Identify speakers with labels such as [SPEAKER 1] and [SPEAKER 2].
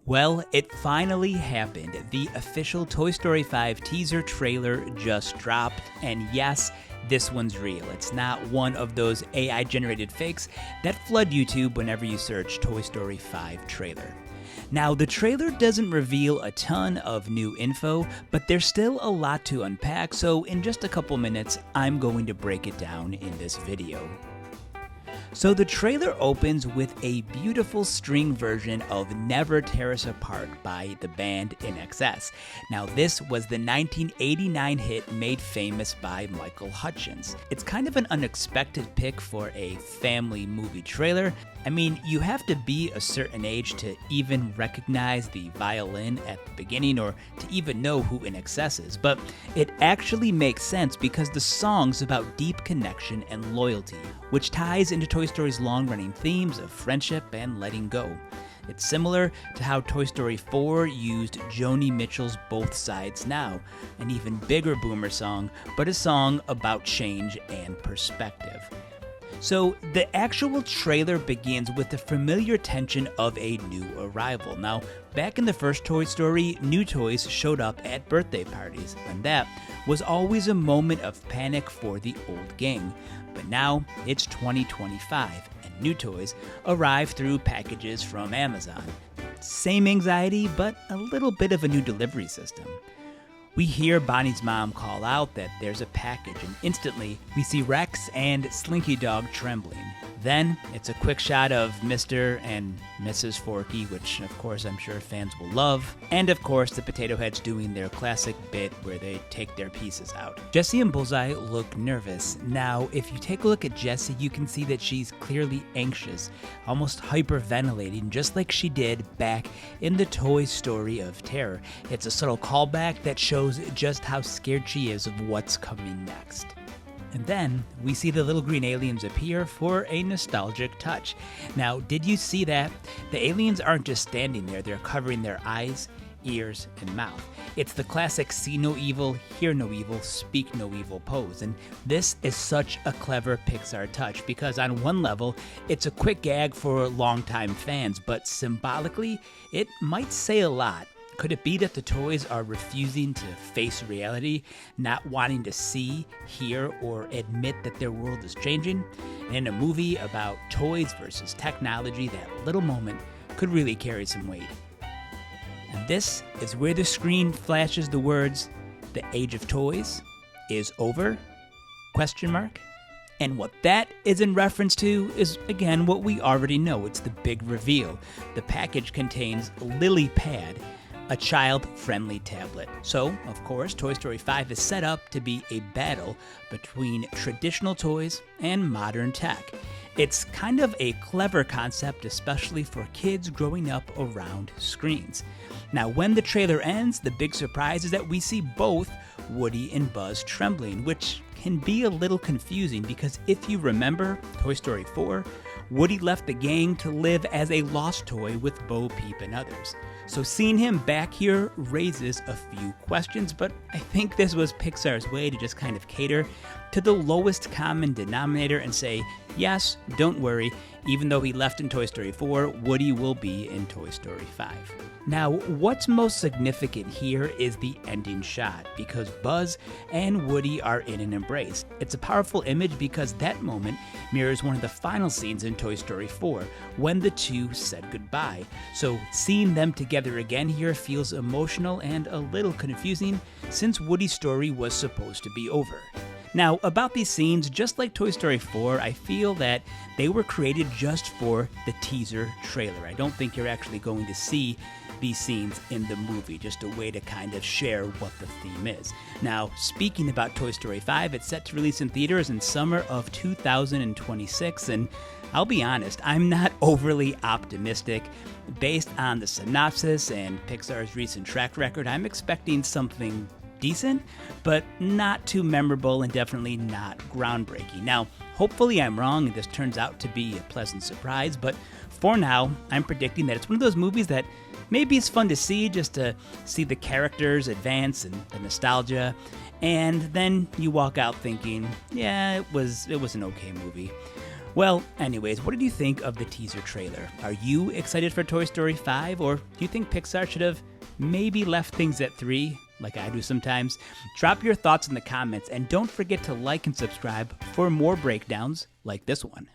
[SPEAKER 1] Well, it finally happened. The official Toy Story 5 teaser trailer just dropped, and yes, this one's real. It's not one of those AI-generated fakes that flood YouTube whenever you search Toy Story 5 trailer. Now, the trailer doesn't reveal a ton of new info, but there's still a lot to unpack, so in just a couple minutes, I'm going to break it down in this video. So the trailer opens with a beautiful string version of Never Tear Us Apart by the band INXS. Now this was the 1989 hit made famous by Michael Hutchence. It's kind of an unexpected pick for a family movie trailer. I mean, you have to be a certain age to even recognize the violin at the beginning or to even know who INXS is, but it actually makes sense because the song's about deep connection and loyalty, which ties into Toy Story's long-running themes of friendship and letting go. It's similar to how Toy Story 4 used Joni Mitchell's Both Sides Now, an even bigger boomer song, but a song about change and perspective. So the actual trailer begins with the familiar tension of a new arrival. Now, back in the first Toy Story, new toys showed up at birthday parties, and that was always a moment of panic for the old gang. But now it's 2025, and new toys arrive through packages from Amazon. Same anxiety, but a little bit of a new delivery system. We hear Bonnie's mom call out that there's a package, and instantly we see Rex and Slinky Dog trembling. Then it's a quick shot of Mr. and Mrs. Forky, which of course I'm sure fans will love, and of course the Potato Heads doing their classic bit where they take their pieces out. Jessie and Bullseye look nervous. Now, if you take a look at Jessie, you can see that she's clearly anxious, almost hyperventilating, just like she did back in the Toy Story of Terror. It's a subtle callback that shows just how scared she is of what's coming next. And then we see the little green aliens appear for a nostalgic touch. Now, did you see that? The aliens aren't just standing there, they're covering their eyes, ears, and mouth. It's the classic see no evil, hear no evil, speak no evil pose. And this is such a clever Pixar touch because on one level, it's a quick gag for longtime fans, but symbolically, it might say a lot. Could it be that the toys are refusing to face reality, not wanting to see, hear, or admit that their world is changing? And in a movie about toys versus technology, that little moment could really carry some weight. And this is where the screen flashes the words, "The age of toys is over?" ? And what that is in reference to is, again, what we already know. It's the big reveal. The package contains Lilly Pad, a child-friendly tablet. So, of course, Toy Story 5 is set up to be a battle between traditional toys and modern tech. It's kind of a clever concept, especially for kids growing up around screens. Now, when the trailer ends, the big surprise is that we see both Woody and Buzz trembling, which can be a little confusing because if you remember Toy Story 4, Woody left the gang to live as a lost toy with Bo Peep and others. So seeing him back here raises a few questions, but I think this was Pixar's way to just kind of cater to the lowest common denominator and say, yes, don't worry, even though he left in Toy Story 4, Woody will be in Toy Story 5. Now, what's most significant here is the ending shot, because Buzz and Woody are in an embrace. It's a powerful image because that moment mirrors one of the final scenes in Toy Story 4, when the two said goodbye. So seeing them together again here feels emotional and a little confusing, since Woody's story was supposed to be over. Now, about these scenes, just like Toy Story 4, I feel that they were created just for the teaser trailer. I don't think you're actually going to see these scenes in the movie, just a way to kind of share what the theme is. Now, speaking about Toy Story 5, it's set to release in theaters in summer of 2026, and I'll be honest, I'm not overly optimistic. Based on the synopsis and Pixar's recent track record, I'm expecting something decent, but not too memorable and definitely not groundbreaking. Now, hopefully I'm wrong and this turns out to be a pleasant surprise, but for now, I'm predicting that it's one of those movies that maybe it's fun to see, just to see the characters advance and the nostalgia, and then you walk out thinking, yeah, it was an okay movie. Well, anyways, what did you think of the teaser trailer? Are you excited for Toy Story 5, or do you think Pixar should have maybe left things at 3, like I do sometimes? Drop your thoughts in the comments, and don't forget to like and subscribe for more breakdowns like this one.